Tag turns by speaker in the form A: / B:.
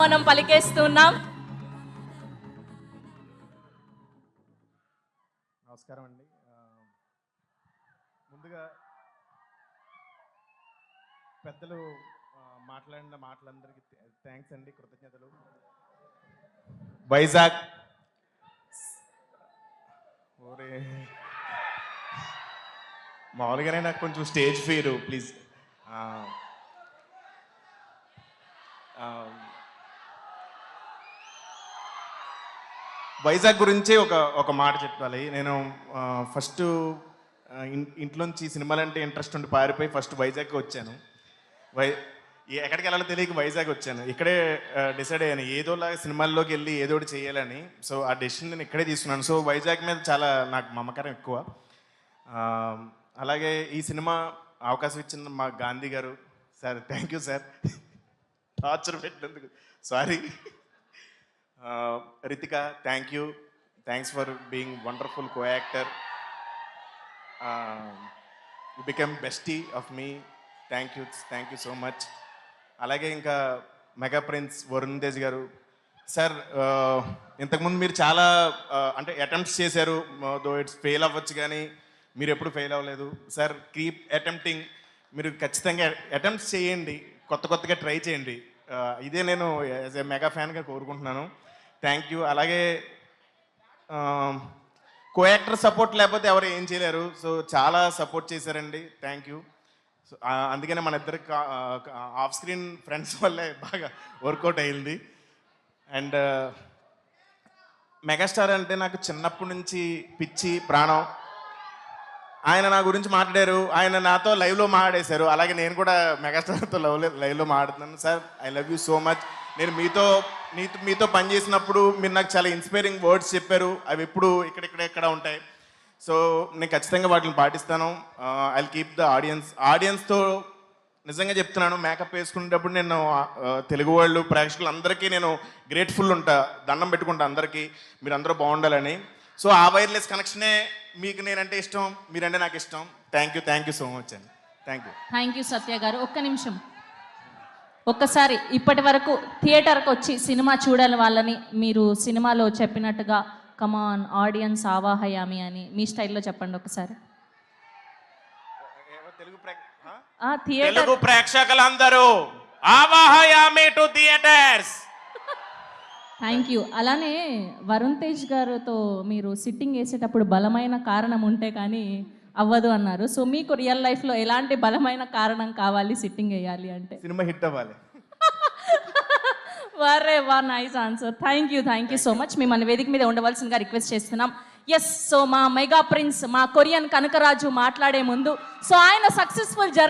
A: మనం పలికేస్తున్నాం.
B: నమస్కారం అండి. ముందుగా పెద్దలు మాట్లాడిన మాటలందరికీ థ్యాంక్స్ అండి, కృతజ్ఞతలు. వైజాగ్ ఓరే మామూలుగానే నాకు కొంచెం స్టేజ్ ఫీరు, ప్లీజ్. వైజాగ్ గురించి ఒక మాట చెప్పాలి. నేను ఫస్ట్ ఇంట్లోంచి సినిమాలంటే ఇంట్రెస్ట్ ఉండి పారిపోయి ఫస్ట్ వైజాగ్కి వచ్చాను. ఎక్కడికి వెళ్ళాలో తెలియక వైజాగ్ వచ్చాను. ఇక్కడే డిసైడ్ అయ్యాను ఏదోలాగా సినిమాల్లోకి వెళ్ళి ఏదో ఒకటి చేయాలని. సో ఆ డెసిషన్ నేను ఇక్కడే తీసుకున్నాను. సో వైజాగ్ మీద చాలా నాకు మమకారం ఎక్కువ. అలాగే ఈ సినిమా అవకాశం ఇచ్చిన మా గాంధీ గారు sir, thank you sir. Torture పెట్టినందుకు sorry. Ritika, thank you, thanks for being wonderful co actor. You become bestie of me. Thank you so much. అలాగే ఇంకా మెగా ప్రిన్స్ వరుణ్ తేజ్ గారు సార్, ఇంతకుముందు మీరు చాలా అంటే అటెంప్ట్స్ చేశారు. దో ఇట్స్ ఫెయిల్ అవ్వచ్చు కానీ మీరు ఎప్పుడు ఫెయిల్ అవ్వలేదు సార్. Keep attempting. మీరు ఖచ్చితంగా అటెంప్ట్స్ చేయండి, కొత్తగా ట్రై చేయండి. ఇదే నేను యాజ్ ఏ మెగా ఫ్యాన్గా కోరుకుంటున్నాను. Thank you. అలాగే కో యాక్టర్ సపోర్ట్ లేకపోతే ఎవరు ఏం చేయలేరు. సో చాలా సపోర్ట్ చేశారండి, థ్యాంక్ యూ. సో అందుకనే మన ఇద్దరు ఆఫ్ స్క్రీన్ ఫ్రెండ్స్ వల్లే బాగా వర్కౌట్ అయ్యింది. అండ్ మెగాస్టార్ అంటే నాకు చిన్నప్పటి నుంచి పిచ్చి ప్రాణం. ఆయన నా గురించి మాట్లాడారు, ఆయన నాతో లైవ్లో మాట్లాడేశారు. అలాగే నేను కూడా మెగాస్టార్తో లైవ్లో మాట్లాడుతున్నాను. Sir, I love you so much. నేను మీతో పనిచేసినప్పుడు మీరు నాకు చాలా ఇన్స్పైరింగ్ వర్డ్స్ చెప్పారు. అవి ఎప్పుడు ఇక్కడ ఉంటాయి. సో నేను ఖచ్చితంగా వాటిని పాటిస్తాను. ఐ విల్ కీప్ ద ఆడియన్స్తో నిజంగా చెప్తున్నాను. మేకప్ వేసుకునేటప్పుడు నేను తెలుగు వాళ్ళు ప్రేక్షకులు అందరికీ నేను గ్రేట్ఫుల్ ఉంటా, దండం పెట్టుకుంటా అందరికీ, మీరు అందరూ బాగుండాలని. సో ఆ వైర్లెస్ కనెక్షనే మీకు నేనంటే ఇష్టం, మీరంటే నాకు ఇష్టం. థ్యాంక్ యూ సో మచ్ అండి.
A: థ్యాంక్ యూ సత్య గారు. ఒక్క నిమిషం, ఒక్కసారి ఇప్పటి వరకు థియేటర్కి వచ్చి సినిమా చూడాలి వాళ్ళని మీరు సినిమాలో చెప్పినట్టుగా కమాన్ ఆడియన్స్ ఆవాహయామి అని మీ స్టైల్లో చెప్పండి ఒకసారి.
B: తెలుగు ప్రేక్షకులందరూ ఆవాహయామి టు థియేటర్స్.
A: Thank you. అలానే వరుణ్ తేజ్ గారితో మీరు సిట్టింగ్ వేసేటప్పుడు బలమైన కారణం ఉంటే కానీ అవ్వదు అన్నారు. సో మీకు రియల్ లైఫ్లో ఎలాంటి బలమైన కారణం కావాలి సిట్టింగ్ వేయాలి అంటే?
B: సినిమా హిట్ అవ్వాలి.
A: వా nice answer. Thank you so much. మిమ్మల్ని వేదిక మీద ఉండవలసిందిగా రిక్వెస్ట్ చేస్తున్నాం. ఎస్, సో మా మెగా ప్రిన్స్, మా కొరియన్ కనకరాజు మాట్లాడే ముందు, సో ఆయన సక్సెస్ఫుల్ జర్నీ